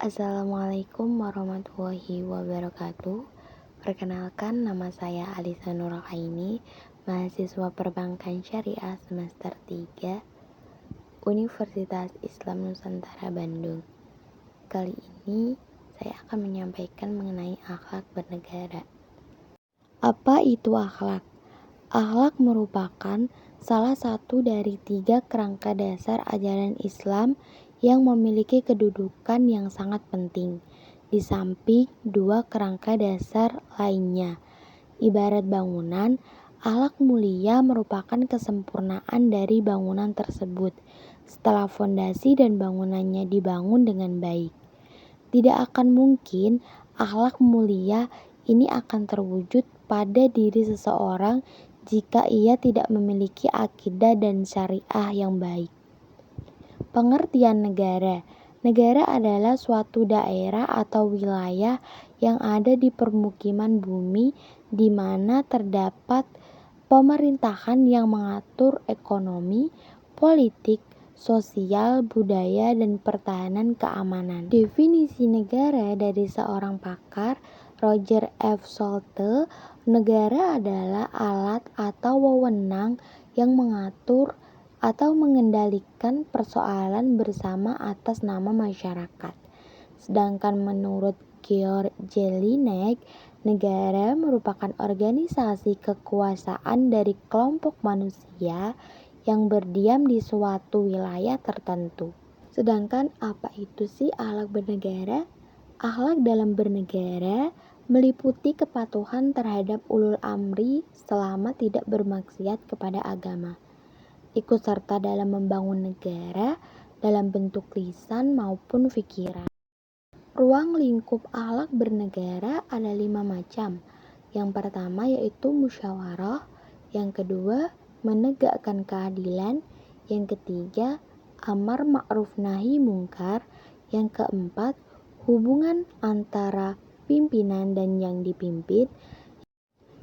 Assalamualaikum warahmatullahi wabarakatuh. Perkenalkan, nama saya Alisa Nurakaini, mahasiswa Perbankan Syariah semester 3, Universitas Islam Nusantara Bandung. Kali ini saya akan menyampaikan mengenai akhlak bernegara. Apa itu akhlak? Akhlak merupakan salah satu dari 3 kerangka dasar ajaran Islam yang memiliki kedudukan yang sangat penting, di samping 2 kerangka dasar lainnya. Ibarat bangunan, akhlak mulia merupakan kesempurnaan dari bangunan tersebut setelah fondasi dan bangunannya dibangun dengan baik. Tidak akan mungkin akhlak mulia ini akan terwujud pada diri seseorang jika ia tidak memiliki akidah dan syariah yang baik. Pengertian negara. Negara adalah suatu daerah atau wilayah yang ada di permukiman bumi di mana terdapat pemerintahan yang mengatur ekonomi, politik, sosial, budaya, dan pertahanan keamanan. Definisi negara dari seorang pakar, Roger F. Schulte, negara adalah alat atau wewenang yang mengatur atau mengendalikan persoalan bersama atas nama masyarakat. Sedangkan menurut Georg Jelinek, negara merupakan organisasi kekuasaan dari kelompok manusia yang berdiam di suatu wilayah tertentu. Sedangkan apa itu sih akhlak bernegara? Akhlak dalam bernegara meliputi kepatuhan terhadap ulul amri selama tidak bermaksiat kepada agama. Ikut serta dalam membangun negara dalam bentuk lisan maupun pikiran. Ruang lingkup akhlak bernegara ada 5 macam. Yang pertama yaitu musyawarah, yang kedua menegakkan keadilan, yang ketiga amar ma'ruf nahi mungkar, yang keempat hubungan antara pimpinan dan yang dipimpin.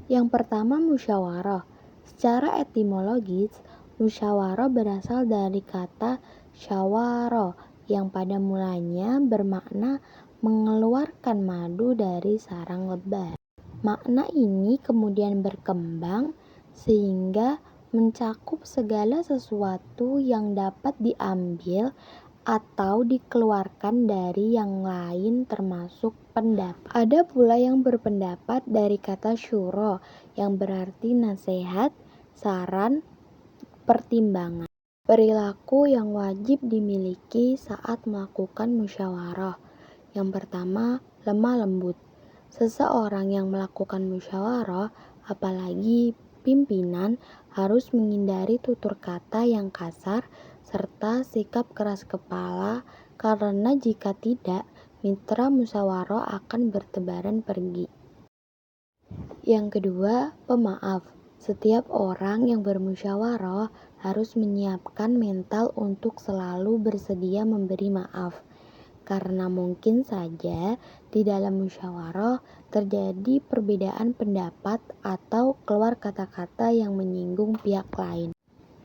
Yang pertama musyawarah. Secara etimologis, musyawarah berasal dari kata syawara yang pada mulanya bermakna mengeluarkan madu dari sarang lebah. Makna ini kemudian berkembang sehingga mencakup segala sesuatu yang dapat diambil atau dikeluarkan dari yang lain termasuk pendapat. Ada pula yang berpendapat dari kata syuro yang berarti nasihat, saran, pertimbangan. Perilaku yang wajib dimiliki saat melakukan musyawarah. Yang pertama, lemah lembut. Seseorang yang melakukan musyawarah, apalagi pimpinan, harus menghindari tutur kata yang kasar serta sikap keras kepala, karena jika tidak, mitra musyawarah akan bertebaran pergi. Yang kedua, pemaaf. Setiap orang yang bermusyawarah harus menyiapkan mental untuk selalu bersedia memberi maaf. Karena mungkin saja di dalam musyawarah terjadi perbedaan pendapat atau keluar kata-kata yang menyinggung pihak lain.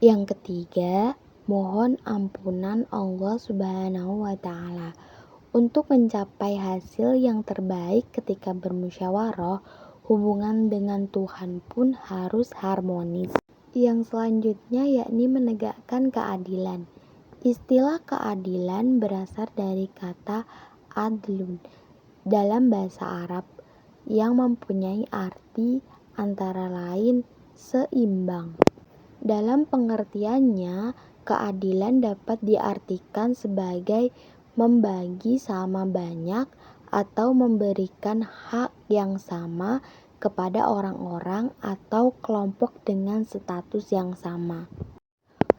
Yang ketiga, mohon ampunan Allah Subhanahu wa Ta'ala. Untuk mencapai hasil yang terbaik ketika bermusyawarah, hubungan dengan Tuhan pun harus harmonis. Yang selanjutnya yakni menegakkan keadilan. Istilah keadilan berasal dari kata adlun dalam bahasa Arab yang mempunyai arti antara lain seimbang. Dalam pengertiannya, keadilan dapat diartikan sebagai membagi sama banyak atau memberikan hak yang sama kepada orang-orang atau kelompok dengan status yang sama.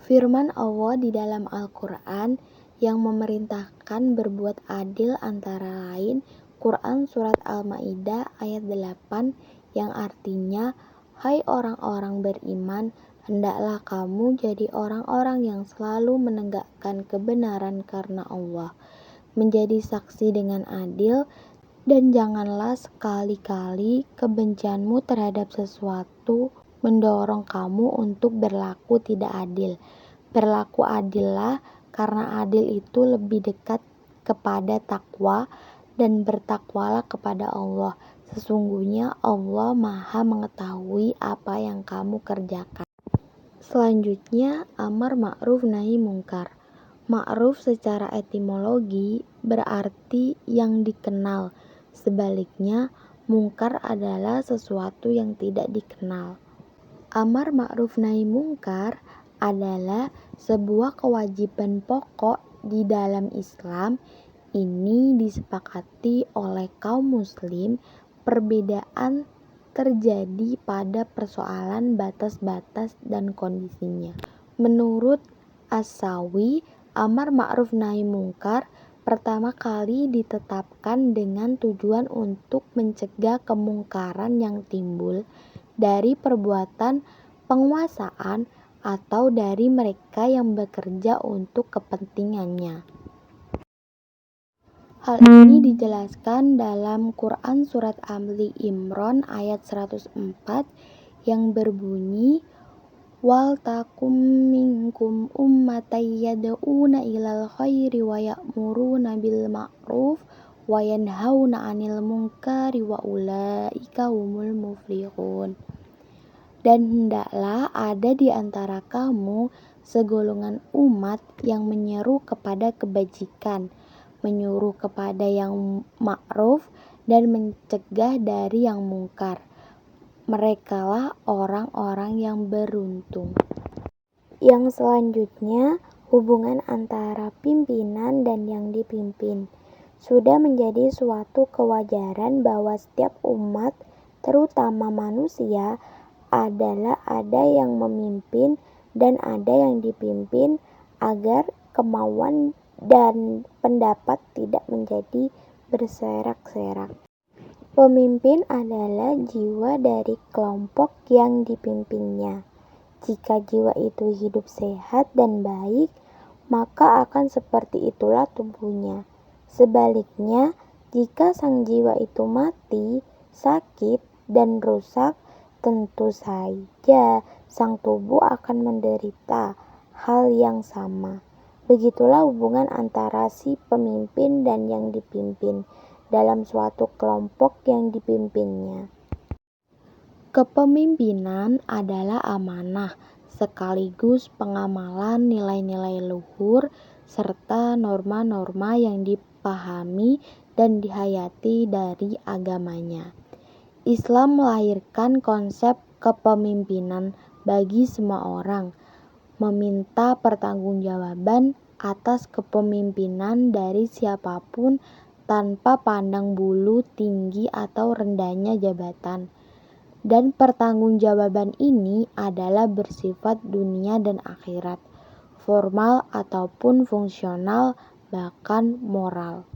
Firman Allah di dalam Al-Quran yang memerintahkan berbuat adil antara lain Quran Surat Al-Ma'idah ayat 8 yang artinya, hai orang-orang beriman, hendaklah kamu jadi orang-orang yang selalu menegakkan kebenaran karena Allah, menjadi saksi dengan adil, dan janganlah sekali-kali kebencianmu terhadap sesuatu mendorong kamu untuk berlaku tidak adil. Berlaku adillah, karena adil itu lebih dekat kepada takwa dan bertakwalah kepada Allah. Sesungguhnya Allah Maha mengetahui apa yang kamu kerjakan. Selanjutnya, amar ma'ruf nahi mungkar. Ma'ruf secara etimologi berarti yang dikenal. Sebaliknya, mungkar adalah sesuatu yang tidak dikenal. Amar ma'ruf nahi mungkar adalah sebuah kewajiban pokok di dalam Islam. Ini disepakati oleh kaum muslim. Perbedaan terjadi pada persoalan batas-batas dan kondisinya. Menurut As-Sawi, amar ma'ruf nahi mungkar pertama kali ditetapkan dengan tujuan untuk mencegah kemungkaran yang timbul dari perbuatan penguasaan atau dari mereka yang bekerja untuk kepentingannya. Hal ini dijelaskan dalam Quran Surat Ali Imran ayat 104 yang berbunyi, wal takum minkum ummatay yad'una ilal khairi wa ya'muruna bil ma'ruf wa yanhauna 'anil munkari wa ulaika humul muflihun. Dan hendaklah ada di antara kamu segolongan umat yang menyeru kepada kebajikan, menyuruh kepada yang ma'ruf dan mencegah dari yang mungkar. Merekalah orang-orang yang beruntung. Yang selanjutnya, hubungan antara pimpinan dan yang dipimpin. Sudah menjadi suatu kewajaran bahwa setiap umat, terutama manusia, adalah ada yang memimpin dan ada yang dipimpin agar kemauan dan pendapat tidak menjadi berserak-serak. Pemimpin adalah jiwa dari kelompok yang dipimpinnya. Jika jiwa itu hidup sehat dan baik, maka akan seperti itulah tubuhnya. Sebaliknya, jika sang jiwa itu mati, sakit, dan rusak, tentu saja sang tubuh akan menderita hal yang sama. Begitulah hubungan antara si pemimpin dan yang dipimpin dalam suatu kelompok yang dipimpinnya. Kepemimpinan adalah amanah sekaligus pengamalan nilai-nilai luhur serta norma-norma yang dipahami dan dihayati dari agamanya. Islam melahirkan konsep kepemimpinan bagi semua orang, meminta pertanggungjawaban atas kepemimpinan dari siapapun tanpa pandang bulu tinggi atau rendahnya jabatan. Dan pertanggungjawaban ini adalah bersifat dunia dan akhirat, formal ataupun fungsional, bahkan moral.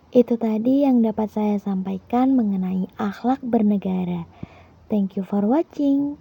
Itu tadi yang dapat saya sampaikan mengenai akhlak bernegara. Thank you for watching.